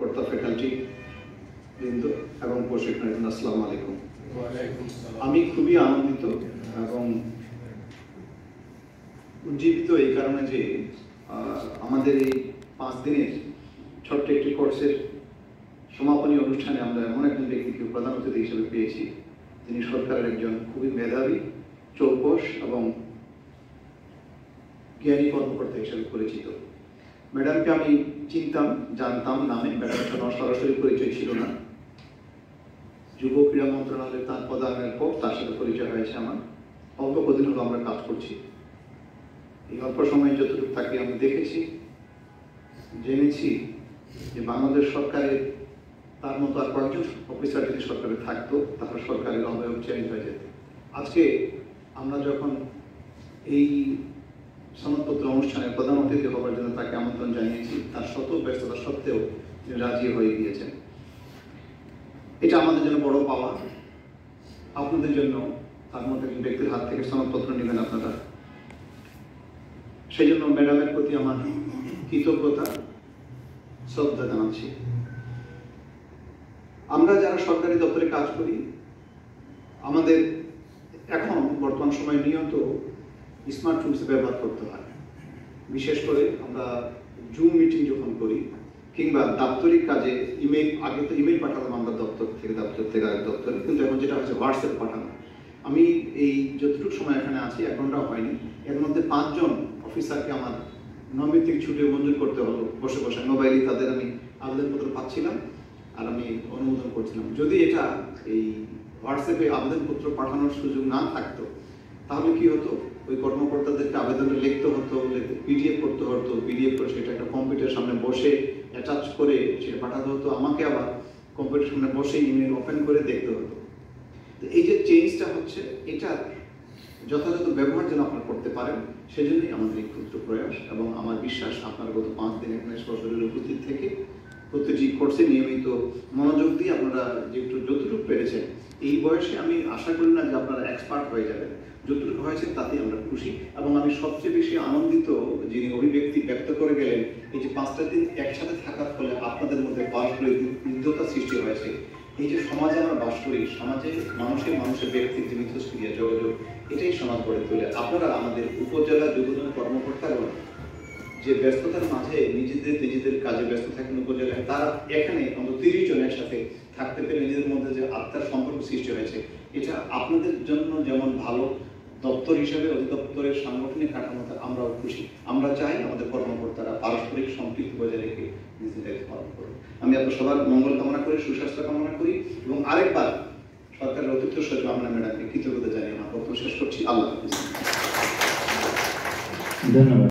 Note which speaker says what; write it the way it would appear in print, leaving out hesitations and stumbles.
Speaker 1: Faculty বৃন্দ এবং প্রশিক্ষণ আসসালামু আলাইকুম। আমি খুবই আনন্দিত এবং উজ্জীবিত এই কারণে যে আমাদের এই 5 দিনের ছোট্ট একটি কোর্সের সমাপনী অনুষ্ঠানে আমরা এমন একজন ব্যক্তিকে প্রধান অতিথি হিসেবে পেয়েছি, তিনি সরকারের একজন খুবই মেধাবী, চৌকস এবং জ্ঞানী কর্মকর্তা হিসেবে পরিচিত। ম্যাডামকে আমি চিনতাম, জানতাম নামে, ম্যাডামের সাথে সরাসরি পরিচয় ছিল না। যুব ক্রীড়া মন্ত্রণালয়ে তার পদায়নের পর তার সাথে পরিচয় হয়েছে আমার। অল্প কদিন হলো আমরা কাজ করছি। এই অল্প সময়ে যতটুকু তাকে আমি দেখেছি, জেনেছি যে বাংলাদেশ সরকারের তার মতো আর কয়েকজন অফিসার যদি সরকারে থাকতো তাহলে সরকারের অবয়ব চেঞ্জ হয়ে যেত। আজকে আমরা যখন এই সনদপত্র অনুষ্ঠানে প্রধান অতিথি হওয়ার জন্য তাকে আমন্ত্রণ জানিয়েছি, তার শত ব্যস্ততা সত্ত্বেও তিনি রাজি হয়ে গিয়েছেন। এটা আমাদের জন্য বড় পাওয়া। আপনাদের জন্য তার মধ্যে একজন ব্যক্তির হাত থেকে সনদপত্র নেবেন আপনারা। সেই জন্য ম্যাডামের প্রতি আমার কৃতজ্ঞতা, শ্রদ্ধা জানাচ্ছি। আমরা যারা সরকারি দপ্তরে কাজ করি, আমাদের এখন বর্তমান সময়ে নিয়মিত স্মার্ট টুলস ব্যবহার করতে হয়। বিশেষ করে আমরা জুম মিটিং যখন করি কিংবা দাপ্তরিক কাজে ইমেল, আগে তো ইমেল পাঠাতাম আমরা দপ্তর থেকে আরেক দপ্তরে, কিন্তু এখন যেটা হচ্ছে হোয়াটসঅ্যাপ পাঠানো। আমি এই যতটুকু সময় এখানে আছি 1 ঘন্টা হয়নি, এর মধ্যে 5 জন অফিসারকে আমার নৈমিত্তিক ছুটি মঞ্জুর করতে হলো। বসে বসে মোবাইলে তাদের আমি আবেদনপত্র পাচ্ছিলাম আর আমি অনুমোদন করছিলাম। যদি এটা এই হোয়াটসঅ্যাপে আবেদনপত্র পাঠানোর সুযোগ না থাকতো তাহলে কি হতো, ওই কর্মকর্তাদেরকে আবেদনটা লিখতে হতো, পিডিএফ করতে হতো, পিডিএফ করে সেটা একটা কম্পিউটারের সামনে বসে অ্যাটাচ করে সেটা পাঠাতে হতো, আমাকে আবার কম্পিউটারের সামনে বসে ইমেল ওপেন করে দেখতে হতো। তো এই যে চেঞ্জটা হচ্ছে, এটা যথাযথ ব্যবহার যেন আপনারা করতে পারেন, সেজন্যই আমাদের এই ক্ষুদ্র প্রয়াস। এবং আমার বিশ্বাস আপনারা গত 5 দিন এখানে সরাসরি উপস্থিত থেকে প্রতিটি কোর্সে নিয়মিত মনোযোগ দিয়ে আপনারা যেটু যতটুকু পেরেছেন, এই বয়সে আমি আশা করি না যে আপনারা এক্সপার্ট হয়ে যাবেন। যতটুকু হয়েছে তাতেই আমরা খুশি। এবং আমি সবচেয়ে বেশি আনন্দিত যিনি অভিব্যক্তি ব্যক্ত করে গেলেন, এই যে 5টা দিন একসাথে থাকার ফলে আপনাদের মধ্যে পারস্পরিক মিত্রতা সৃষ্টি হয়েছে। এই যে সমাজে আমরা বাস করি, সমাজে মানুষের ব্যক্তির যে মিথস্ক্রিয়া যোগাযোগ, এটাই সমাজ গড়ে তোলে। আপনারা আমাদের উপজেলা যুবদল কর্মকর্তারা যে ব্যস্ততার মাঝে নিজেদের কাজে ব্যস্ত থাকেন উপজেলায়, তারা এখানে অন্তত 30 জন একসাথে থাকতে পেরে নিজেদের মধ্যে যে আত্মার সম্পর্ক সৃষ্টি হয়েছে, এটা আপনাদের জন্য যেমন ভালো, দপ্তর হিসেবে অধিদপ্তরের সাংগঠনিক কাঠামোতে আমরাও খুশি। আমরা চাই আমাদের কর্মকর্তারা পারস্পরিক সম্পৃক্তি বজায় রেখে নিজেদের দায়িত্ব পালন করুন। আমি আপনার সবার মঙ্গল কামনা করি, সুস্বাস্থ্য কামনা করি এবং আরেকবার সরকারের অতিথি সচিব আমরা ম্যাডামকে কৃতজ্ঞতা জানিয়ে আমার বক্তব্য শেষ করছি। আল্লাহ হাফেজ।
Speaker 2: ধন্যবাদ।